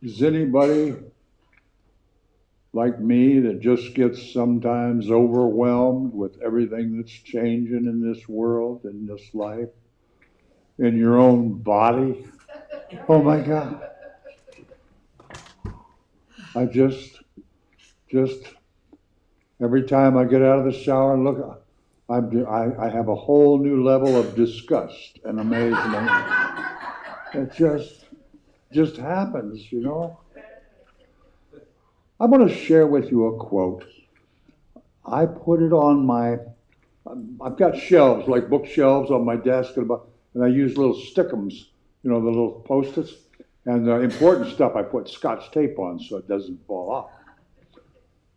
Is anybody like me that just gets sometimes overwhelmed with everything that's changing in this world, in this life, in your own body? Oh my God. I just every time I get out of the shower and look, I have a whole new level of disgust and amazement. It just happens, you know. I'm going to share with you a quote. I put it on my. I've got shelves like bookshelves on my desk, and I use little stickums, you know, the little post-its, and the important stuff I put Scotch tape on so it doesn't fall off.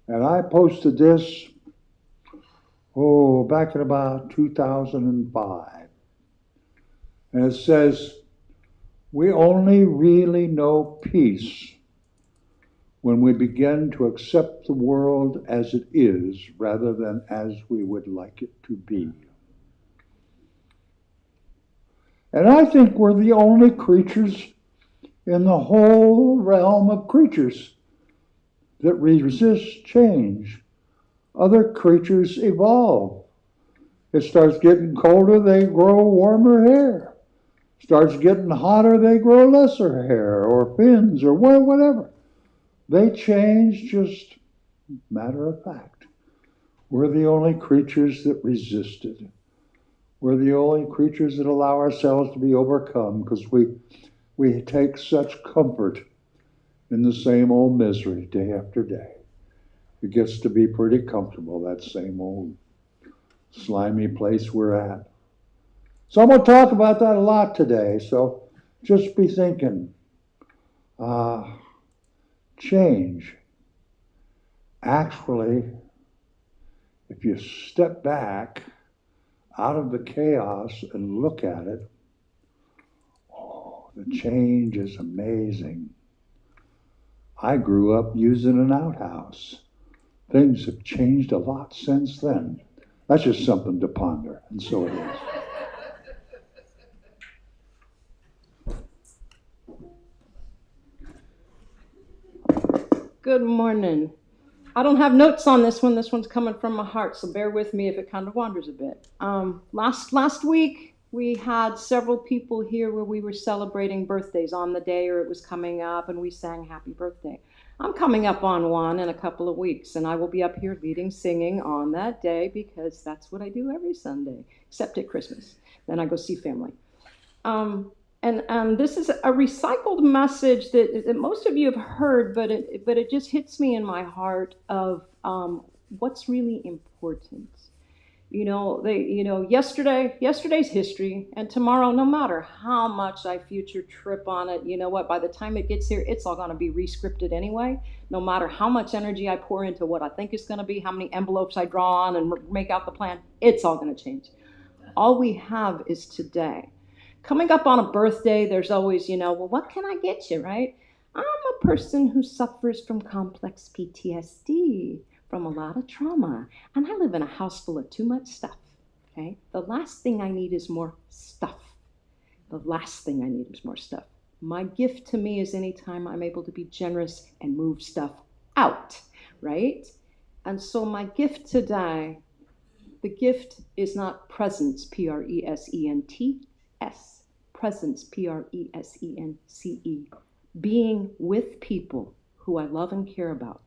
And I posted this, back in about 2005. And it says, we only really know peace when we begin to accept the world as it is rather than as we would like it to be. And I think we're the only creatures in the whole realm of creatures that resist change. Other creatures evolve. It starts getting colder, they grow warmer hair. Starts getting hotter, they grow lesser hair or fins or whatever. They change, just matter of fact. We're the only creatures that resisted. We're the only creatures that allow ourselves to be overcome because we take such comfort in the same old misery day after day. It gets to be pretty comfortable, that same old slimy place we're at. So I'm going to talk about that a lot today. So just be thinking, change. Actually, if you step back out of the chaos and look at it, the change is amazing. I grew up using an outhouse. Things have changed a lot since then. That's just something to ponder, and so it is. Good morning. I don't have notes on this one. This one's coming from my heart, so bear with me if it kind of wanders a bit. Last week, we had several people here where we were celebrating birthdays on the day or it was coming up, and we sang happy birthday. I'm coming up on one in a couple of weeks, and I will be up here leading singing on that day because that's what I do every Sunday, except at Christmas. Then I go see family. And this is a recycled message that most of you have heard, but it just hits me in my heart of what's really important. Yesterday's history, and tomorrow, no matter how much I future trip on it, you know what? By the time it gets here, it's all going to be rescripted anyway. No matter how much energy I pour into what I think it's going to be, how many envelopes I draw on and make out the plan, it's all going to change. All we have is today. Coming up on a birthday, there's always, well, what can I get you, right? I'm a person who suffers from complex PTSD, from a lot of trauma, and I live in a house full of too much stuff, okay? The last thing I need is more stuff. The last thing I need is more stuff. My gift to me is anytime I'm able to be generous and move stuff out, right? And so my gift today, the gift is not presence, Presents, presence, Presence. Being with people who I love and care about.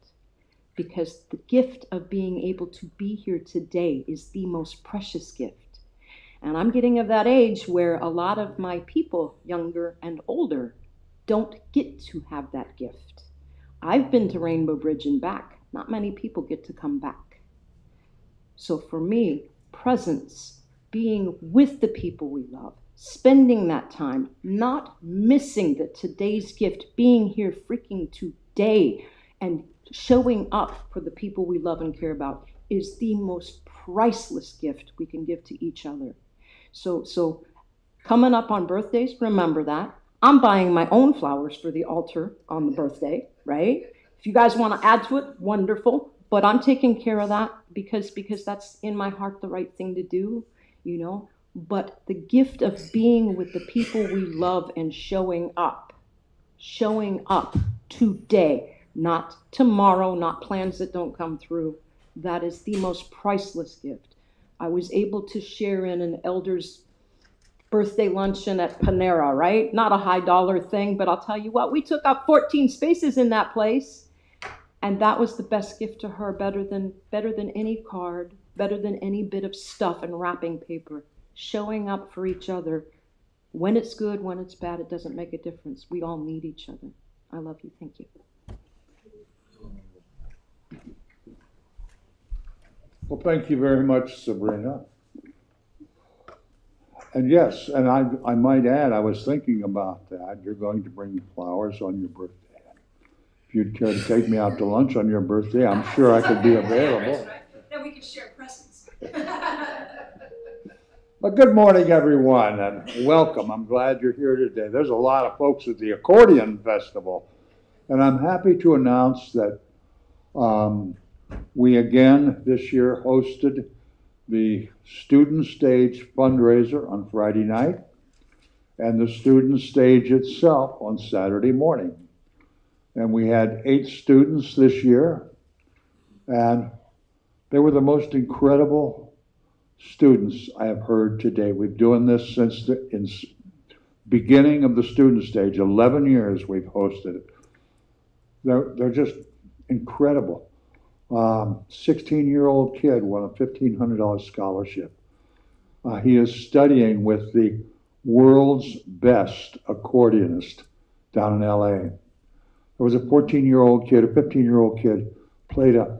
Because the gift of being able to be here today is the most precious gift. And I'm getting of that age where a lot of my people, younger and older, don't get to have that gift. I've been to Rainbow Bridge and back. Not many people get to come back. So for me, presence, being with the people we love, spending that time, not missing that today's gift, being here freaking today and showing up for the people we love and care about is the most priceless gift we can give to each other. So coming up on birthdays, remember that. I'm buying my own flowers for the altar on the birthday, right? If you guys want to add to it, wonderful. But I'm taking care of that because that's in my heart the right thing to do, But the gift of being with the people we love and showing up showing up today, not tomorrow, not plans that don't come through. That is the most priceless gift. I was able to share in an elder's birthday luncheon at Panera, right? Not a high dollar thing, but I'll tell you what, we took up 14 spaces in that place. And that was the best gift to her, better than any card, better than any bit of stuff and wrapping paper. Showing up for each other. When it's good, when it's bad, it doesn't make a difference. We all need each other. I love you. Thank you. Well, thank you very much, Sabrena. And yes, and I might add, I was thinking about that. You're going to bring flowers on your birthday. If you'd care to take me out to lunch on your birthday, I'm sure I could be available. Then we could share presents. Well, good morning, everyone, and welcome. I'm glad you're here today. There's a lot of folks at the Accordion Festival, and I'm happy to announce that we again this year hosted the Student Stage fundraiser on Friday night and the Student Stage itself on Saturday morning. And we had 8 students this year, and they were the most incredible students I have heard today. We've been doing this since the beginning of the Student Stage. 11 years we've hosted it. They're just incredible. 16-year-old kid won a $1,500 scholarship. He is studying with the world's best accordionist down in LA. There was a 14-year-old kid, a 15-year-old kid, played a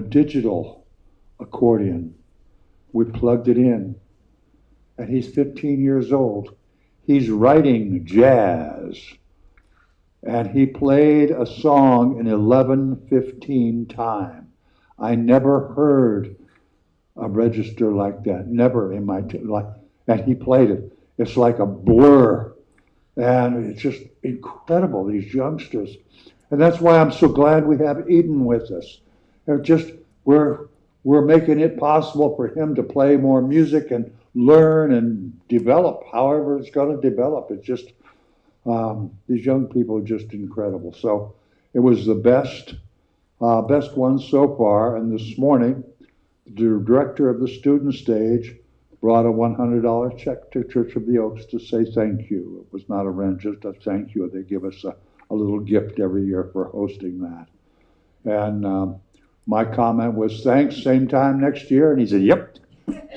digital accordion. We plugged it in, and he's 15 years old. He's writing jazz, and he played a song in 11/15 time. I never heard a register like that, never in my life. And he played it. It's like a blur. And it's just incredible, these youngsters. And that's why I'm so glad we have Eden with us. We're making it possible for him to play more music and learn and develop, however it's going to develop. It's just, these young people are just incredible. So it was the best one so far. And this morning, the director of the Student Stage brought a $100 check to Church of the Oaks to say thank you. It was not a rent, just a thank you. They give us a little gift every year for hosting that. And my comment was, thanks, same time next year? And he said, yep.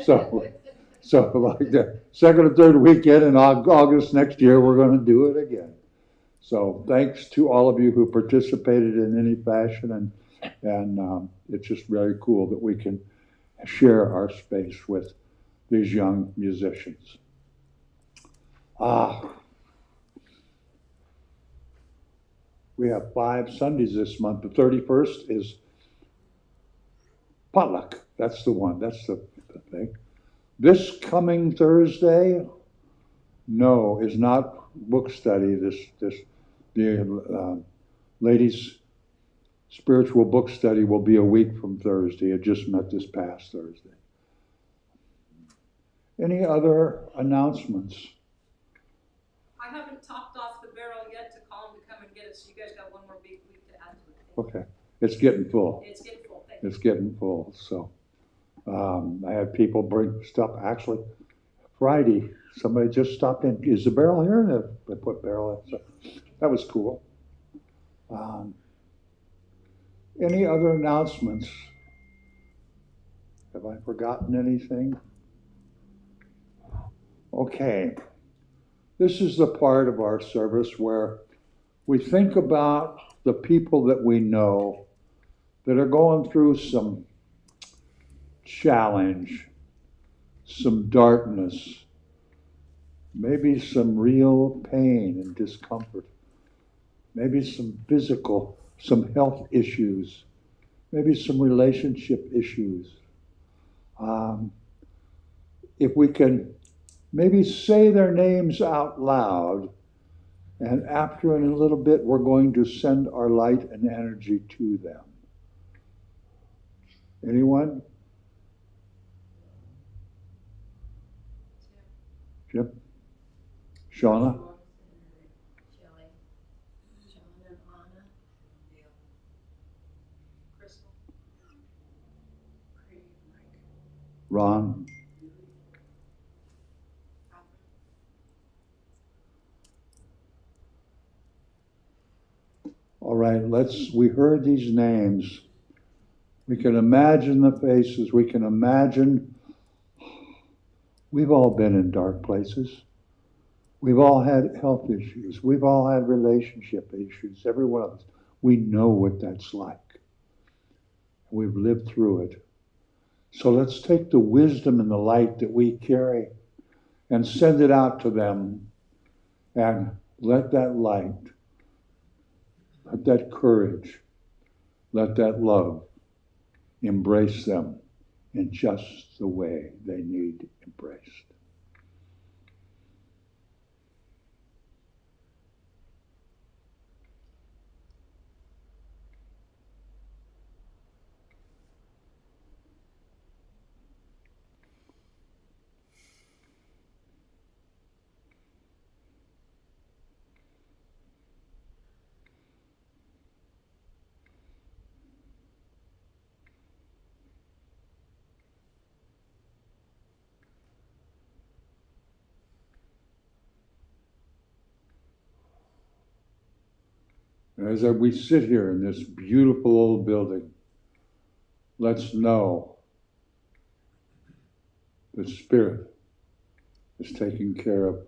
So like the second or third weekend in August next year, we're going to do it again. So thanks to all of you who participated in any fashion. And it's just very cool that we can share our space with these young musicians. We have 5 Sundays this month. The 31st is potluck. That's the one. That's the thing. This coming Thursday, no, is not book study. The ladies' spiritual book study will be a week from Thursday. It just met this past Thursday. Any other announcements? I haven't topped off the barrel yet to call him to come and get it, so you guys got one more week to add to it. Okay. It's getting full. It's getting full. Thank you. It's getting full. So I had people bring stuff. Actually, Friday, somebody just stopped in. Is the barrel here? And they put barrel in. So that was cool. Any other announcements? Have I forgotten anything? Okay. This is the part of our service where we think about the people that we know that are going through some challenge, some darkness, maybe some real pain and discomfort, maybe some physical, some health issues, maybe some relationship issues. If we can maybe say their names out loud, and after in a little bit, we're going to send our light and energy to them. Anyone? Jim? Shauna? Ron? All right, we heard these names. We can imagine the faces. We can imagine we've all been in dark places. We've all had health issues. We've all had relationship issues, every one of us. We know what that's like. We've lived through it. So let's take the wisdom and the light that we carry and send it out to them, and let that light, let that courage, let that love embrace them in just the way they need embraced. As we sit here in this beautiful old building, let's know the Spirit is taking care of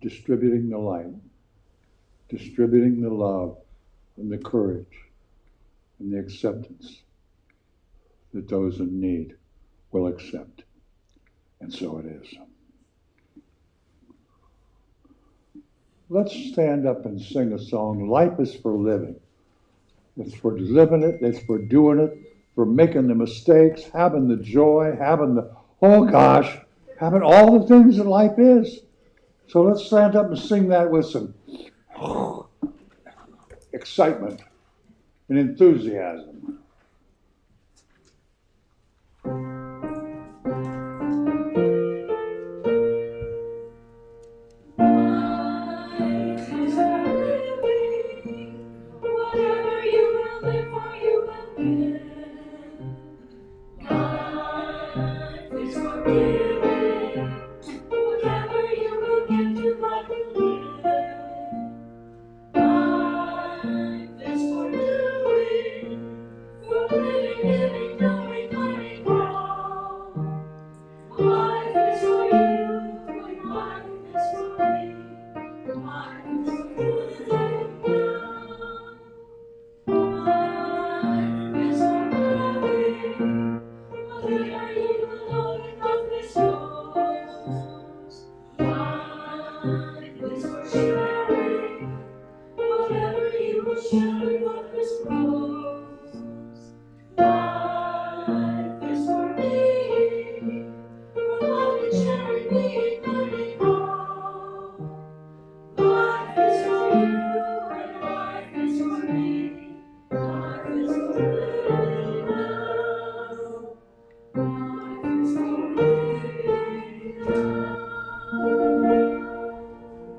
distributing the light, distributing the love and the courage and the acceptance that those in need will accept. And so it is. Let's stand up and sing a song. Life is for living. It's for living it. It's for doing it. For making the mistakes, having the joy, having the, oh gosh, having all the things that life is. So let's stand up and sing that with some excitement and enthusiasm.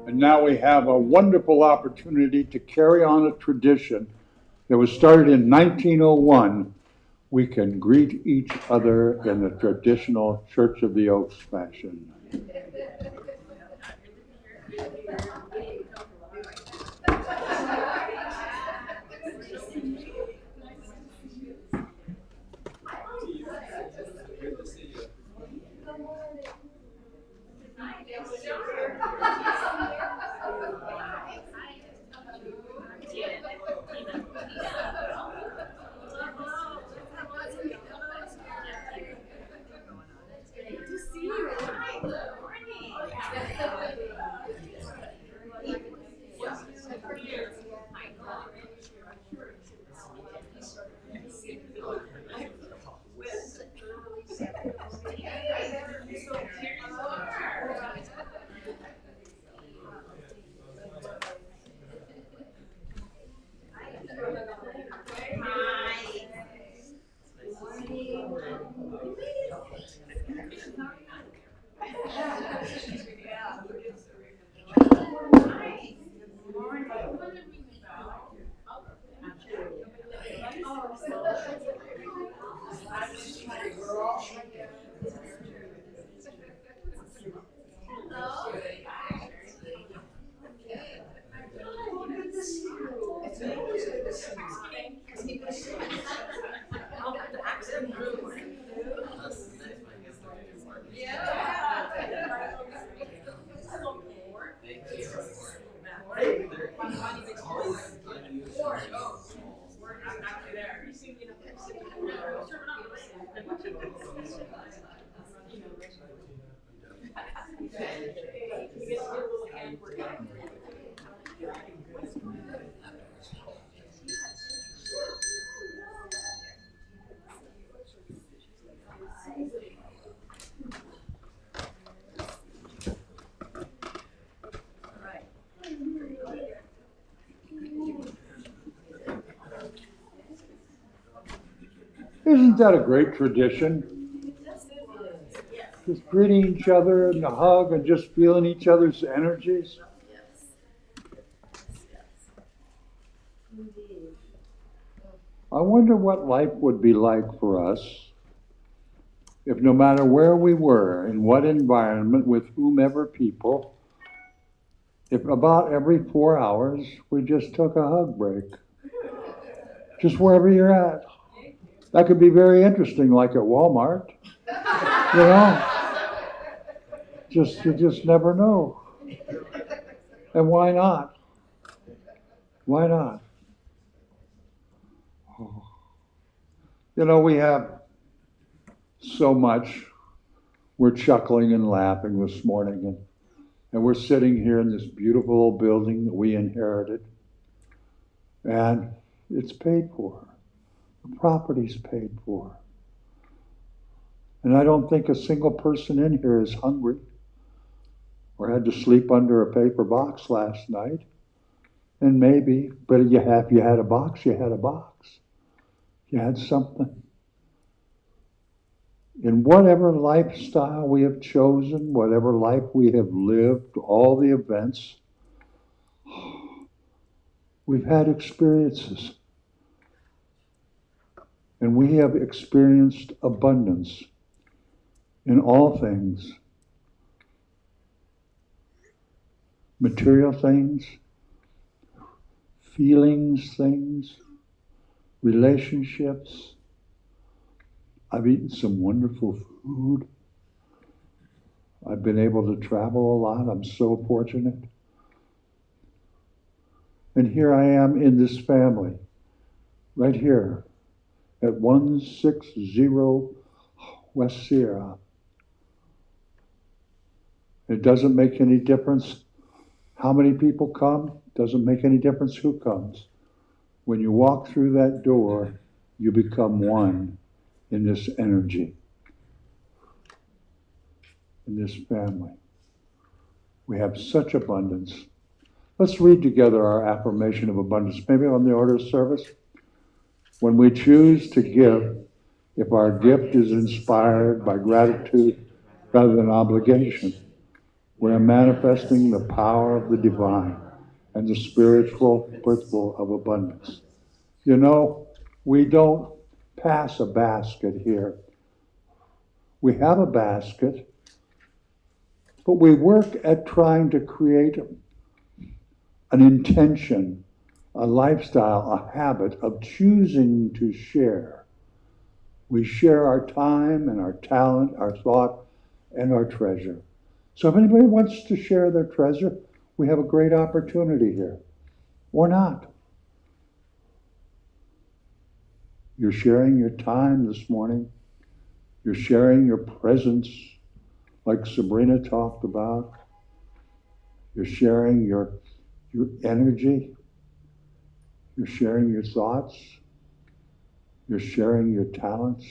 And now we have a wonderful opportunity to carry on a tradition that was started in 1901. We can greet each other in the traditional Church of the Oaks fashion. Isn't that a great tradition? Just greeting each other and a hug and just feeling each other's energies. I wonder what life would be like for us if no matter where we were, in what environment, with whomever people, if about every 4 hours we just took a hug break. Just wherever you're at. That could be very interesting, like at Walmart. You know? You just never know. And why not? Why not? You know, we have so much. We're chuckling and laughing this morning, and we're sitting here in this beautiful old building that we inherited, and it's paid for. The property's paid for. And I don't think a single person in here is hungry or had to sleep under a paper box last night. And maybe, but if you had a box, you had a box. You had something. In whatever lifestyle we have chosen, whatever life we have lived, all the events, we've had experiences. And we have experienced abundance in all things. Material things, feelings things, relationships. I've eaten some wonderful food. I've been able to travel a lot. I'm so fortunate. And here I am in this family, right here at 160 West Sierra. It doesn't make any difference how many people come. Doesn't make any difference who comes. When you walk through that door, you become one in this energy, in this family. We have such abundance. Let's read together our affirmation of abundance, maybe on the order of service. When we choose to give, if our gift is inspired by gratitude rather than obligation, we are manifesting the power of the divine and the spiritual principle of abundance. You know, we don't pass a basket here. We have a basket, but we work at trying to create an intention, a lifestyle, a habit of choosing to share. We share our time and our talent, our thought, and our treasure. So if anybody wants to share their treasure, we have a great opportunity here. Or not. You're sharing your time this morning. You're sharing your presence, like Sabrena talked about. You're sharing your energy. You're sharing your thoughts. You're sharing your talents.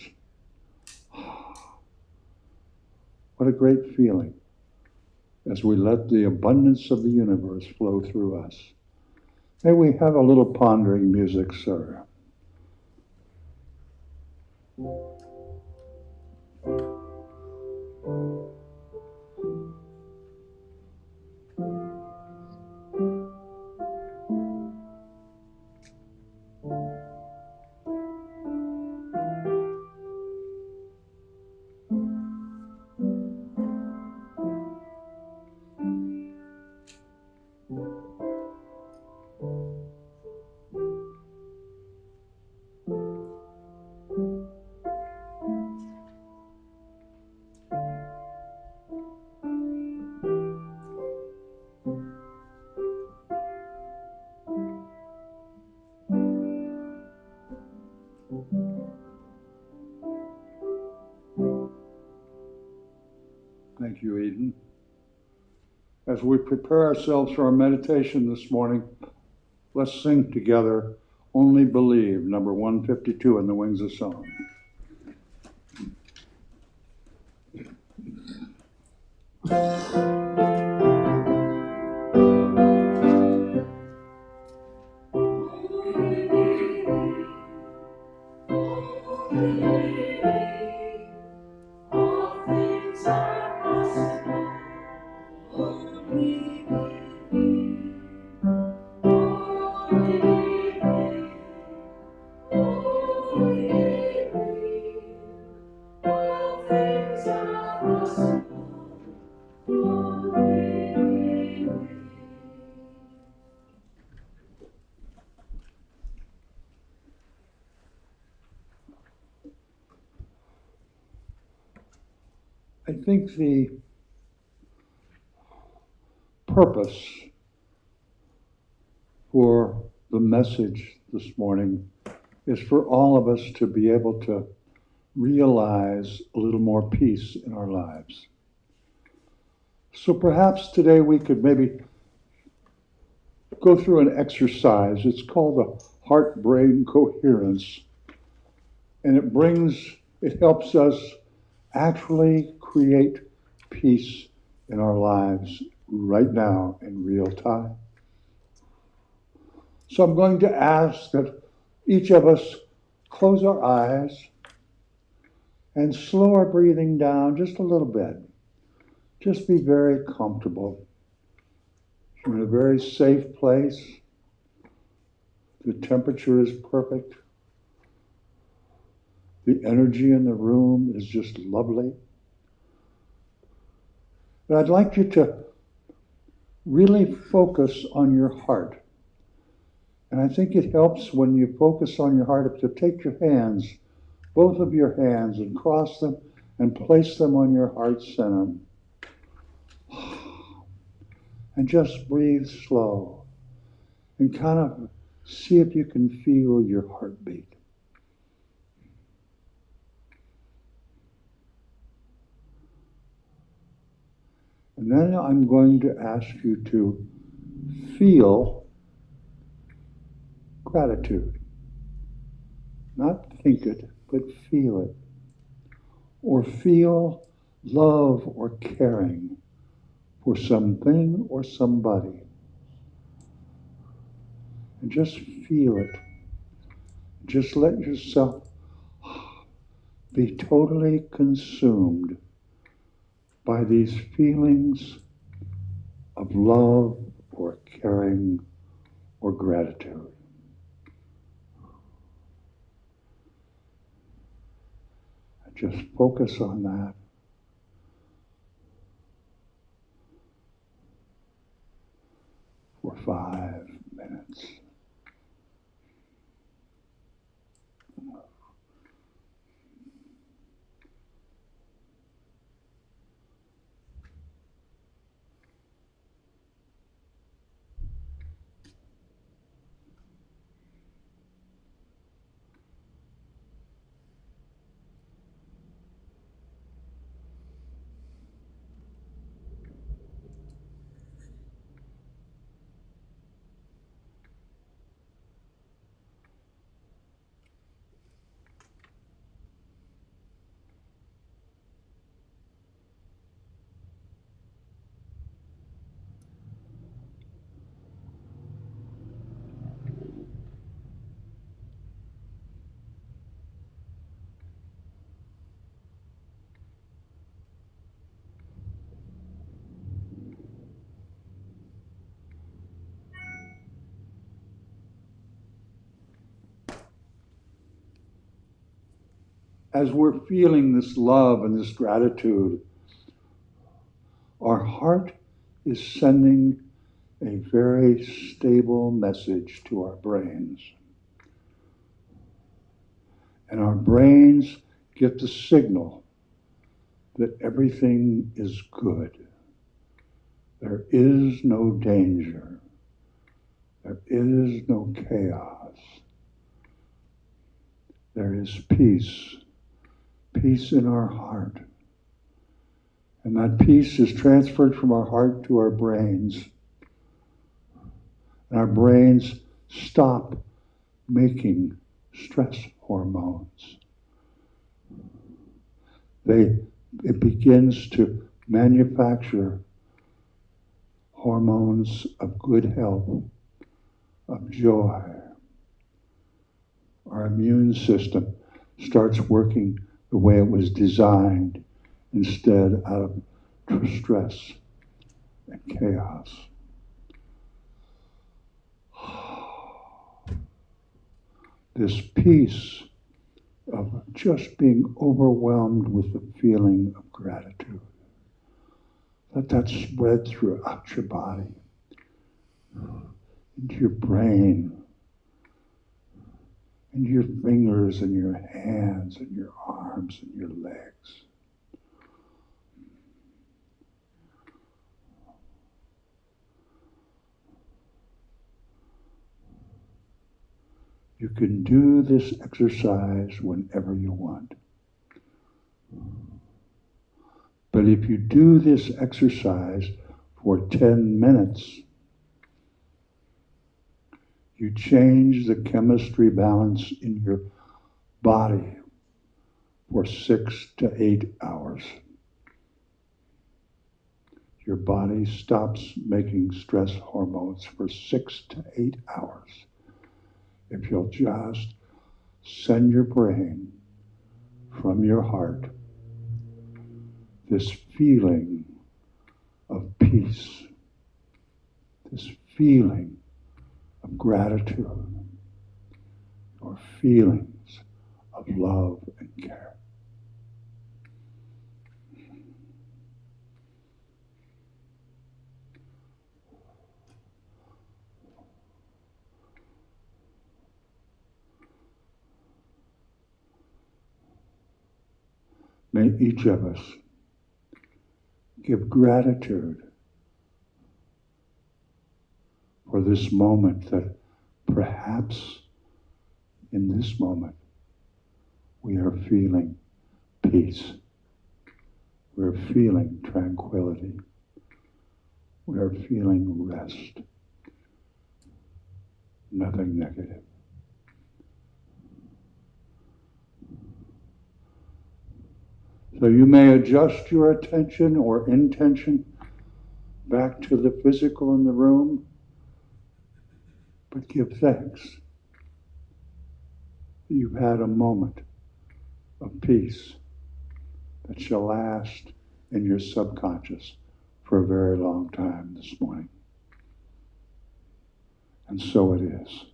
What a great feeling as we let the abundance of the universe flow through us. May we have a little pondering music, sir. Thank you, Eden. As we prepare ourselves for our meditation this morning, let's sing together Only Believe, number 152 in the Wings of Song. I think the purpose for the message this morning is for all of us to be able to realize a little more peace in our lives. So perhaps today we could maybe go through an exercise. It's called the heart-brain coherence. And it helps us actually create peace in our lives right now in real time. So I'm going to ask that each of us close our eyes and slow our breathing down just a little bit. Just be very comfortable. You're in a very safe place. The temperature is perfect. The energy in the room is just lovely. But I'd like you to really focus on your heart. And I think it helps when you focus on your heart to take your hands, both of your hands, and cross them and place them on your heart center. And just breathe slow and kind of see if you can feel your heartbeat. And then I'm going to ask you to feel gratitude. Not think it, but feel it. Or feel love or caring for something or somebody. And just feel it. Just let yourself be totally consumed by these feelings of love or caring or gratitude. Just focus on that. For 5 minutes. As we're feeling this love and this gratitude, our heart is sending a very stable message to our brains. And our brains get the signal that everything is good. There is no danger. There is no chaos. There is peace. Peace in our heart. And that peace is transferred from our heart to our brains. And our brains stop making stress hormones. It begins to manufacture hormones of good health, of joy. Our immune system starts working the way it was designed, instead out of stress and chaos. This peace of just being overwhelmed with the feeling of gratitude. Let that spread throughout your body, into your brain, into your fingers and your hands and your arms and your legs. You can do this exercise whenever you want. But if you do this exercise for 10 minutes, you change the chemistry balance in your body for 6 to 8 hours. Your body stops making stress hormones for 6 to 8 hours. If you'll just send your brain from your heart this feeling of peace, this feeling of gratitude, or feelings of love and care. May each of us give gratitude for this moment, that perhaps in this moment we are feeling peace. We're feeling tranquility. We are feeling rest. Nothing negative. So you may adjust your attention or intention back to the physical in the room, but give thanks that you've had a moment of peace that shall last in your subconscious for a very long time this morning. And so it is.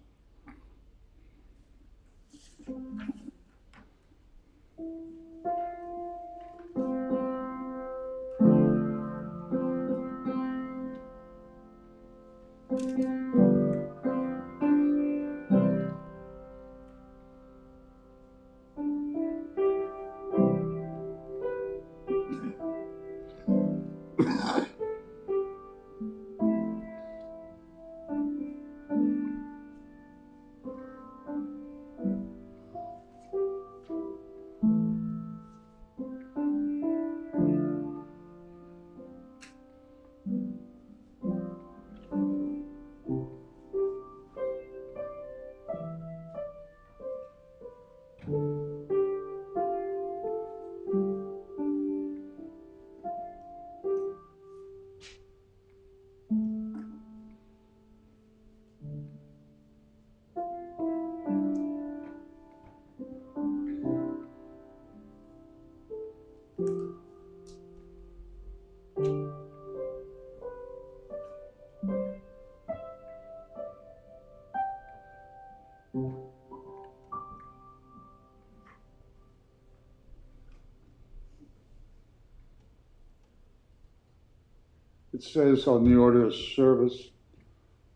It says on the order of service,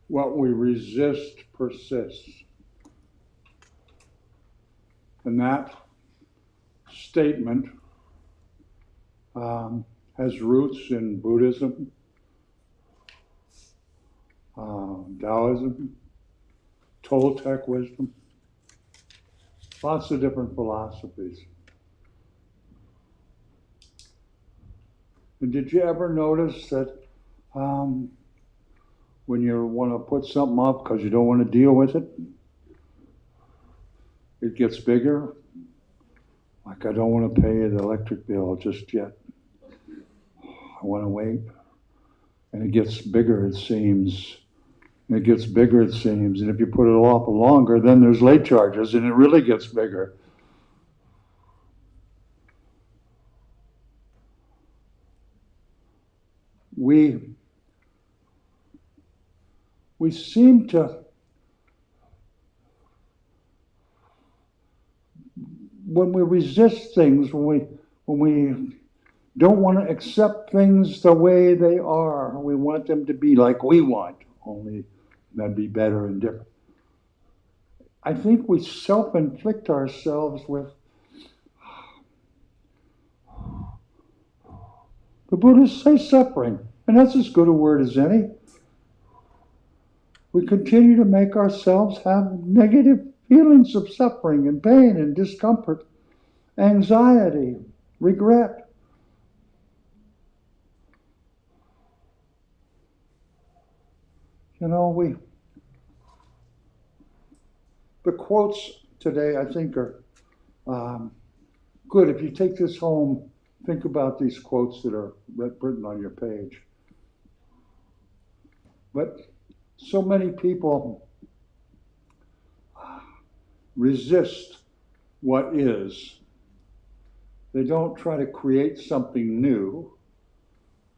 what we resist persists. And that statement has roots in Buddhism, Taoism, Toltec wisdom, lots of different philosophies. And did you ever notice that when you want to put something up because you don't want to deal with it, it gets bigger? Like, I don't want to pay the electric bill just yet. I want to wait. And it gets bigger, it seems. And it gets bigger, it seems. And if you put it off longer, then there's late charges, and it really gets bigger. We seem to, when we resist things, when we don't want to accept things the way they are, we want them to be like we want, only that'd be better and different. I think we self-inflict ourselves with, the Buddhists say, suffering, and that's as good a word as any. We continue to make ourselves have negative feelings of suffering and pain and discomfort, anxiety, regret. You know, the quotes today, I think, are good. If you take this home, think about these quotes that are written on your page. But so many people resist what is. They don't try to create something new.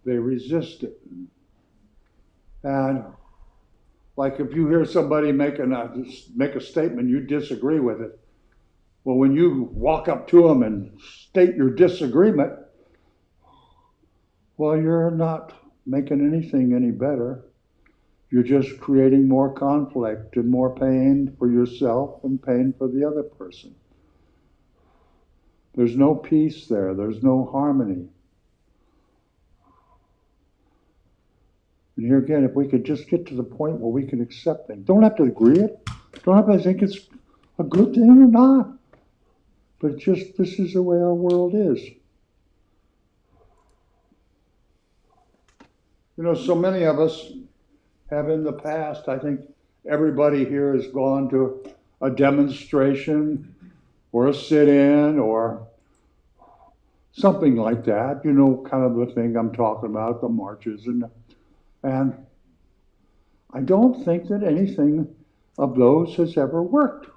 They resist it. And like if you hear somebody make a statement, you disagree with it. Well, when you walk up to them and state your disagreement, well, you're not making anything any better. You're just creating more conflict and more pain for yourself and pain for the other person. There's no peace there. There's no harmony. And here again, if we could just get to the point where we can accept things. Don't have to agree it. Don't have to think it's a good thing or not. But it's just, this is the way our world is. You know, so many of us have in the past, I think everybody here has gone to a demonstration or a sit-in or something like that, you know, kind of the thing I'm talking about, the marches. And I don't think that anything of those has ever worked.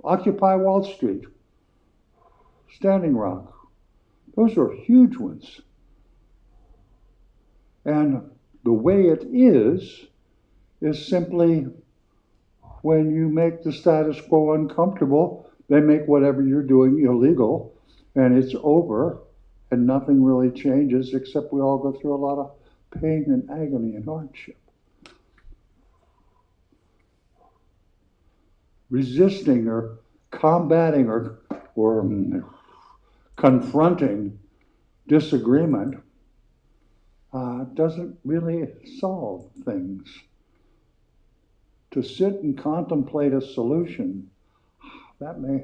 Occupy Wall Street, Standing Rock, those are huge ones. And the way it is simply when you make the status quo uncomfortable, they make whatever you're doing illegal, and it's over, and nothing really changes except we all go through a lot of pain and agony and hardship. Resisting or combating or confronting disagreement doesn't really solve things. To sit and contemplate a solution, that may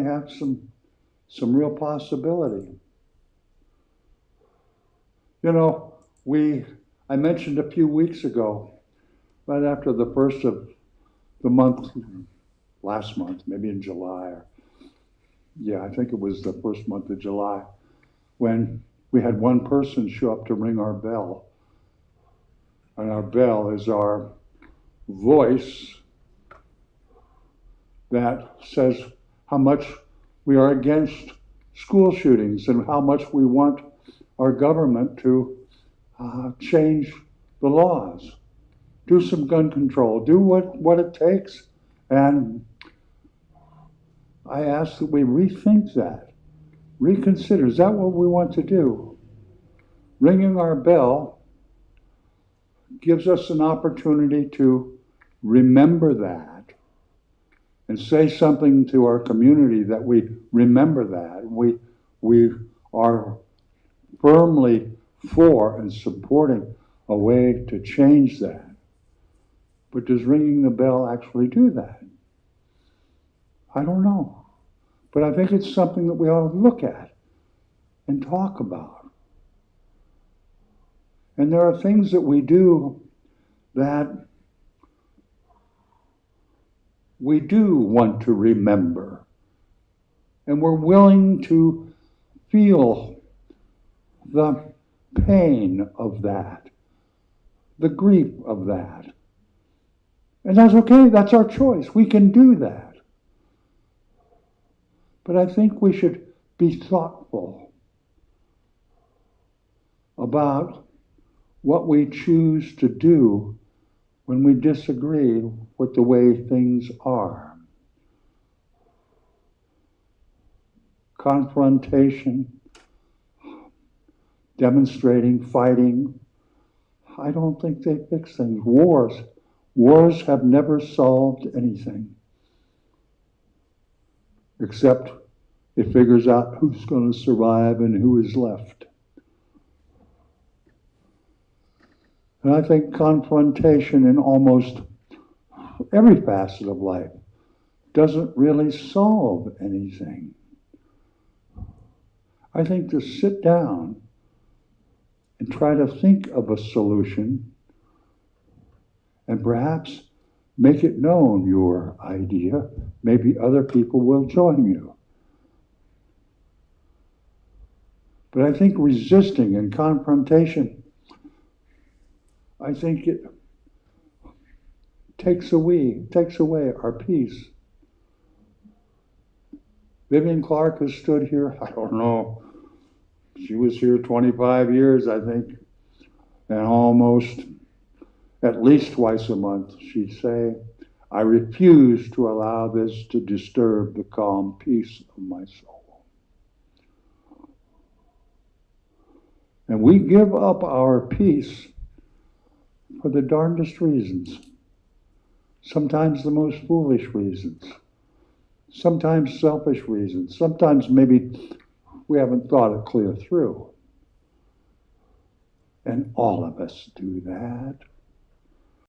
have some real possibility. You know, I mentioned a few weeks ago, right after the first of the month, last month, maybe in July, I think it was the first month of July, when we had one person show up to ring our bell. And our bell is our voice that says how much we are against school shootings and how much we want our government to change the laws, do some gun control, do what it takes. And I ask that we rethink that, reconsider. Is that what we want to do? Ringing our bell gives us an opportunity to remember that and say something to our community that we remember that. We are firmly for and supporting a way to change that. But does ringing the bell actually do that? I don't know. But I think it's something that we ought to look at and talk about. And there are things that we do that we do want to remember. And we're willing to feel the pain of that, the grief of that. And that's okay, that's our choice. We can do that. But I think we should be thoughtful about what we choose to do when we disagree with the way things are. Confrontation, demonstrating, fighting, I don't think they fix things. Wars have never solved anything, except it figures out who's going to survive and who is left. And I think confrontation in almost every facet of life doesn't really solve anything. I think to sit down and try to think of a solution and perhaps make it known, your idea, maybe other people will join you. But I think resisting and confrontation, I think it takes away our peace. Vivian Clark has stood here, I don't know, she was here 25 years, I think, and almost at least twice a month she'd say, I refuse to allow this to disturb the calm peace of my soul. And we give up our peace for the darndest reasons, sometimes the most foolish reasons, sometimes selfish reasons, sometimes maybe we haven't thought it clear through. And all of us do that.